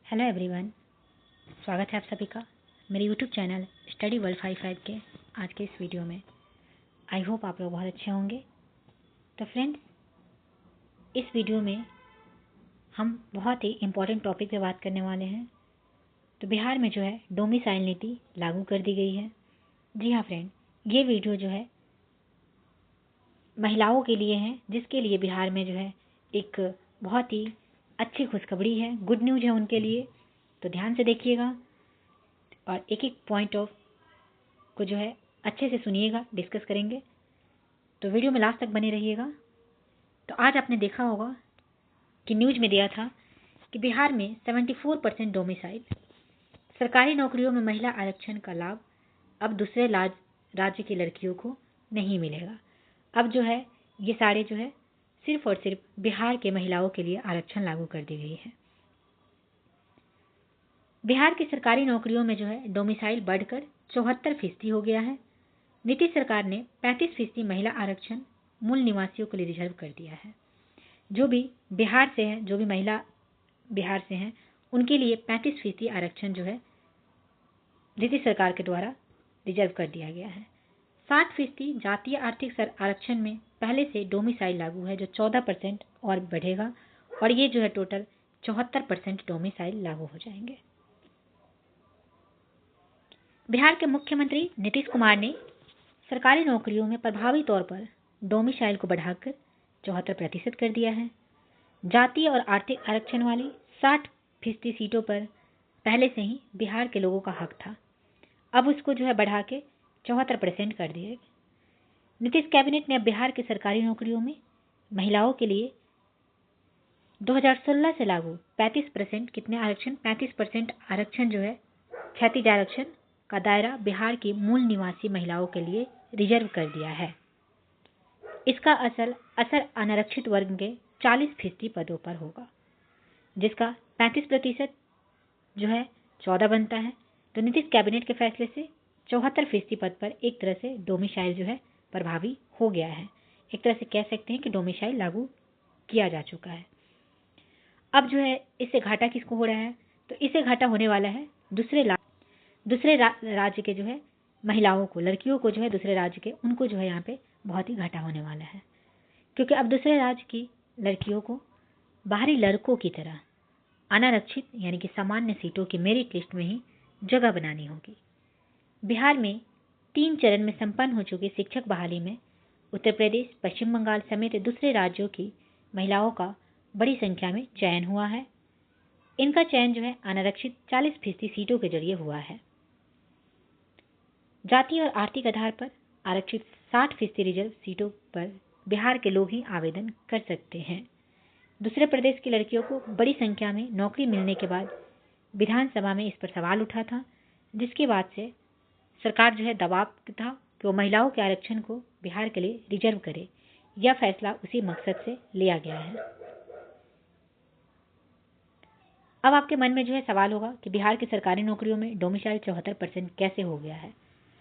Hello everyone, स्वागत है आप सभी का मेरे यूट्यूब चैनल स्टडी वर्ल्ड 55 के आज के इस वीडियो में। आई होप आप लोग बहुत अच्छे होंगे। तो फ्रेंड्स, इस वीडियो में हम बहुत ही इम्पोर्टेंट टॉपिक पे बात करने वाले हैं। तो बिहार में जो है डोमिसाइल नीति लागू कर दी गई है। जी हाँ फ्रेंड, ये वीडियो जो है महिलाओं के लिए है, जिसके लिए बिहार में जो है एक बहुत ही अच्छी खुशखबरी है, गुड न्यूज़ है उनके लिए। तो ध्यान से देखिएगा और एक एक पॉइंट ऑफ को जो है अच्छे से सुनिएगा, डिस्कस करेंगे। तो वीडियो में लास्ट तक बने रहिएगा। तो आज आपने देखा होगा कि न्यूज़ में दिया था कि बिहार में 74% डोमिसाइल, सरकारी नौकरियों में महिला आरक्षण का लाभ अब दूसरे राज्य की लड़कियों को नहीं मिलेगा। अब जो है ये सारे जो है सिर्फ और सिर्फ बिहार के महिलाओं के लिए आरक्षण लागू कर दी गई है। बिहार की सरकारी नौकरियों में जो है डोमिसाइल बढ़कर 74% हो गया है। नीतीश सरकार ने 35% महिला आरक्षण मूल निवासियों के लिए रिजर्व कर दिया है। जो भी बिहार से हैं, जो भी महिला बिहार से हैं, उनके लिए 35% आरक्षण जो है नीतीश सरकार के द्वारा रिजर्व कर दिया गया है। 60% जातीय आर्थिक आरक्षण में पहले से डोमिसाइल लागू है, जो 14% और बढ़ेगा, और ये जो है टोटल 74% डोमिसाइल लागू हो जाएंगे। बिहार के मुख्यमंत्री नीतीश कुमार ने सरकारी नौकरियों में प्रभावी तौर पर डोमिसाइल को बढ़ाकर 74% कर दिया है। जातीय और आर्थिक आरक्षण वाली 60% सीटों पर पहले से ही बिहार के लोगों का हक था, अब उसको जो है बढ़ा के 74% कर दिया। नीतीश कैबिनेट ने अब बिहार की सरकारी नौकरियों में महिलाओं के लिए 2016 से लागू 35% कितने आरक्षण 35% आरक्षण जो है क्षैतिज आरक्षण का दायरा बिहार की मूल निवासी महिलाओं के लिए रिजर्व कर दिया है। इसका असर अनारक्षित वर्ग के 40% पदों पर होगा, जिसका 35% जो है 14 बनता है। तो नीतीश कैबिनेट के फैसले से 74% पद पर एक तरह से डोमिसाइल जो है प्रभावी हो गया है। एक तरह से कह सकते हैं कि डोमिसाइल लागू किया जा चुका है। अब जो है इससे घाटा किसको हो रहा है? तो इससे घाटा होने वाला है दूसरे राज्य के जो है महिलाओं को, लड़कियों को जो है दूसरे राज्य के, उनको जो है यहाँ पे बहुत ही घाटा होने वाला है, क्योंकि अब दूसरे राज्य की लड़कियों को बाहरी लड़कों की तरह अनारक्षित यानी कि सामान्य सीटों की मेरिट लिस्ट में ही जगह बनानी होगी। बिहार में 3 चरण में संपन्न हो चुकी शिक्षक बहाली में उत्तर प्रदेश, पश्चिम बंगाल समेत दूसरे राज्यों की महिलाओं का बड़ी संख्या में चयन हुआ है। इनका चयन जो है अनारक्षित 40% सीटों के जरिए हुआ है। जाति और आर्थिक आधार पर आरक्षित 60% रिजर्व सीटों पर बिहार के लोग ही आवेदन कर सकते हैं। दूसरे प्रदेश की लड़कियों को बड़ी संख्या में नौकरी मिलने के बाद विधानसभा में इस पर सवाल उठा था, जिसके बाद से सरकार जो है दबाव था कि वो महिलाओं के आरक्षण को बिहार के लिए रिजर्व करे। यह फैसला उसी मकसद से लिया गया है। अब आपके मन में जो है सवाल होगा कि बिहार की सरकारी नौकरियों में डोमिसाइल 74% कैसे हो गया है?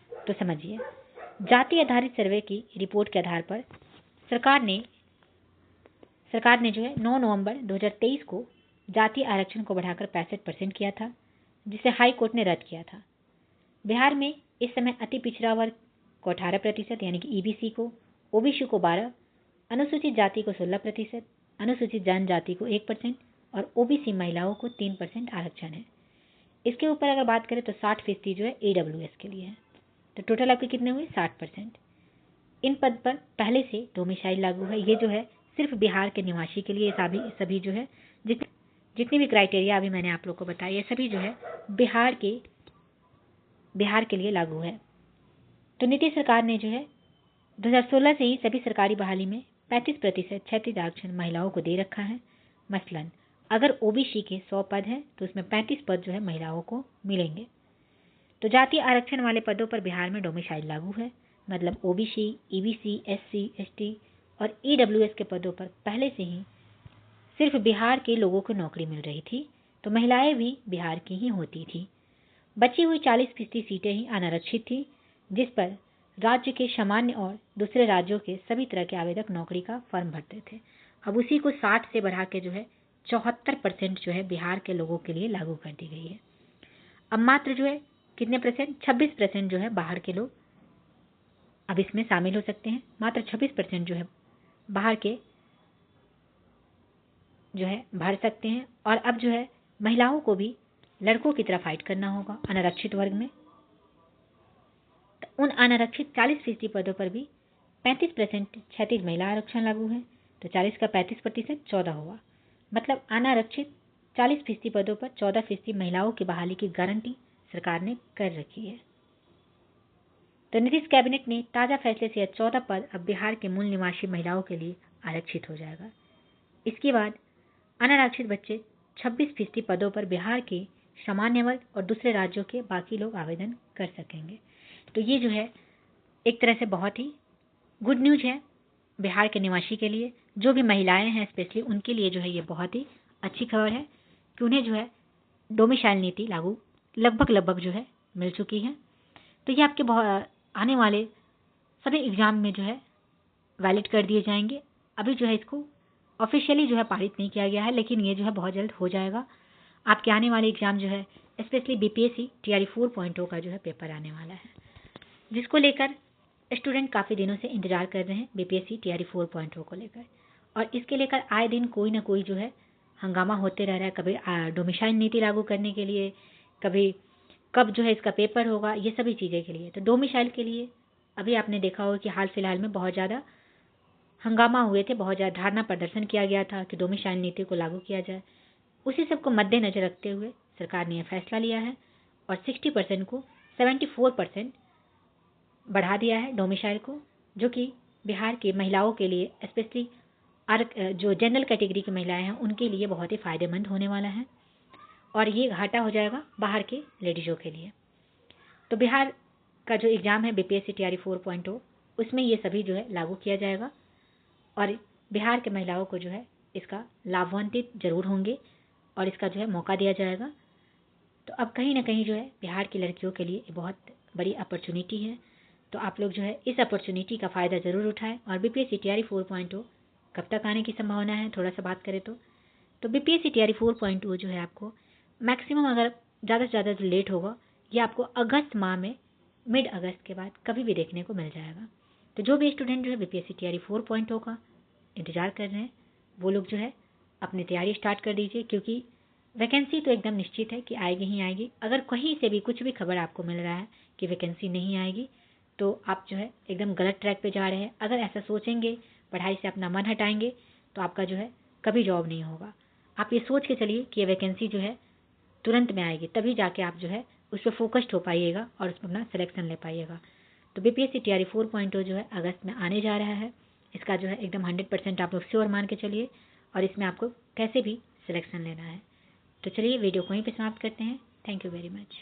तो समझिए, जाति आधारित सर्वे की रिपोर्ट के आधार पर सरकार ने जो है 9 नवंबर 2023 को जाति आरक्षण को बढ़ाकर 65% किया था, जिसे हाई कोर्ट ने रद्द किया था। बिहार में इस समय अति पिछड़ा वर्ग को 18% यानी कि ईबीसी को, ओबीसी को 12%, अनुसूचित जाति को 16%, अनुसूचित जनजाति को 1% और ओबीसी महिलाओं को 3% आरक्षण है। इसके ऊपर अगर बात करें तो 60% जो है ईडब्ल्यूएस के लिए है। तो टोटल आपके कितने हुए? 60%। इन पद पर पहले से डोमिसाइल लागू है। ये जो है सिर्फ बिहार के निवासी के लिए, सभी जो है जितनी भी क्राइटेरिया अभी मैंने आप लोग को बताया, ये सभी जो है बिहार के लिए लागू है। तो नीतीश सरकार ने जो है 2016 से ही सभी सरकारी बहाली में 35% क्षैतिज आरक्षण महिलाओं को दे रखा है। मसलन अगर ओबीसी के 100 पद हैं तो उसमें 35 पद जो है महिलाओं को मिलेंगे। तो जातीय आरक्षण वाले पदों पर बिहार में डोमिसाइल लागू है, मतलब ओबीसी, ईबीसी, एससी, एसटी और ईडब्ल्यूएस के पदों पर पहले से ही सिर्फ बिहार के लोगों को नौकरी मिल रही थी, तो महिलाएं भी बिहार की ही होती थी। बची हुई 40% सीटें ही अनारक्षित थी, जिस पर राज्य के सामान्य और दूसरे राज्यों के सभी तरह के आवेदक नौकरी का फॉर्म भरते थे। अब उसी को 60 से बढ़ा के जो है 74% जो है बिहार के लोगों के लिए लागू कर दी गई है। अब मात्र जो है कितने परसेंट, 26% जो है बाहर के लोग अब इसमें शामिल हो सकते हैं। मात्र 26% जो है बाहर के जो है भर सकते हैं। और अब जो है महिलाओं को भी लड़कों की तरह फाइट करना होगा अनारक्षित वर्ग में। तो उन अनारक्षित 40% पदों पर भी 35% क्षैतिज महिला आरक्षण लागू है। तो 40 का 35% 14 हुआ। मतलब अनारक्षित 40% पदों पर 14% महिलाओं की बहाली की गारंटी सरकार ने कर रखी है। तो नीतीश कैबिनेट ने ताजा फैसले से 14 पद अब बिहार के मूल निवासी महिलाओं के लिए आरक्षित हो जाएगा। इसके बाद अनारक्षित बच्चे 26% पदों पर बिहार के सामान्य वर्ग और दूसरे राज्यों के बाकी लोग आवेदन कर सकेंगे। तो ये जो है एक तरह से बहुत ही गुड न्यूज है बिहार के निवासी के लिए। जो भी महिलाएं हैं स्पेशली उनके लिए जो है ये बहुत ही अच्छी खबर है कि उन्हें जो है डोमिसाइल नीति लागू लगभग जो है मिल चुकी है। तो ये आपके आने वाले सभी एग्जाम में जो है वैलिड कर दिए जाएंगे। अभी जो है इसको ऑफिशियली जो है पारित नहीं किया गया है, लेकिन ये जो है बहुत जल्द हो जाएगा। आपके आने वाले एग्जाम जो है स्पेशली बीपीएससी टीआरई 4.0 का जो है पेपर आने वाला है, जिसको लेकर स्टूडेंट काफ़ी दिनों से इंतजार कर रहे हैं बीपीएससी टीआरई 4.0 को लेकर। और इसके लेकर आए दिन कोई ना कोई जो है हंगामा होते रह रहा है। कभी डोमिसाइल नीति लागू करने के लिए, कभी कब जो है इसका पेपर होगा, ये सभी चीज़ें के लिए। तो डोमिसाइल के लिए अभी आपने देखा होगा कि हाल फिलहाल में बहुत ज़्यादा हंगामा हुए थे, बहुत ज़्यादा धरना प्रदर्शन किया गया था कि डोमिसाइल नीति को लागू किया जाए। उसी सब को मद्देनजर रखते हुए सरकार ने यह फैसला लिया है और 60% को 74% बढ़ा दिया है डोमिसाइल को, जो कि बिहार के महिलाओं के लिए स्पेशली जो जनरल कैटेगरी की महिलाएं हैं उनके लिए बहुत ही फायदेमंद होने वाला है। और ये घाटा हो जाएगा बाहर के लेडीज़ों के लिए। तो बिहार का जो एग्ज़ाम है बीपीएससी टीआरई 4.0 उसमें ये सभी जो है लागू किया जाएगा और बिहार के महिलाओं को जो है इसका लाभान्वित जरूर होंगे और इसका जो है मौका दिया जाएगा। तो अब कहीं ना कहीं जो है बिहार की लड़कियों के लिए बहुत बड़ी अपॉर्चुनिटी है। तो आप लोग जो है इस अपॉर्चुनिटी का फ़ायदा ज़रूर उठाएं। और बीपीएससी टीआरई 4.0 कब तक आने की संभावना है, थोड़ा सा बात करें तो बीपीएससी टीआरई 4.0 जो है आपको मैक्सिमम अगर ज़्यादा से ज़्यादा जो लेट होगा ये आपको अगस्त माह में मिड अगस्त के बाद कभी भी देखने को मिल जाएगा। तो जो भी स्टूडेंट जो है बीपीएससी टीआरई 4.0 का इंतजार कर रहे हैं वो लोग जो है अपनी तैयारी स्टार्ट कर दीजिए, क्योंकि वैकेंसी तो एकदम निश्चित है कि आएगी ही आएगी। अगर कहीं से भी कुछ भी खबर आपको मिल रहा है कि वैकेंसी नहीं आएगी तो आप जो है एकदम गलत ट्रैक पे जा रहे हैं। अगर ऐसा सोचेंगे, पढ़ाई से अपना मन हटाएंगे तो आपका जो है कभी जॉब नहीं होगा। आप ये सोच के चलिए कि ये वैकेंसी जो है तुरंत में आएगी, तभी जाके आप जो है उस पर फोकस्ड हो पाइएगा और उस पर अपना सिलेक्शन ले पाइएगा। तो बीपीएससी टीआरई 4.0 जो है अगस्त में आने जा रहा है। इसका जो है एकदम 100% आप लोग श्योर मान के चलिए और इसमें आपको कैसे भी सिलेक्शन लेना है। तो चलिए वीडियो को यहीं पे समाप्त करते हैं। Thank you very much.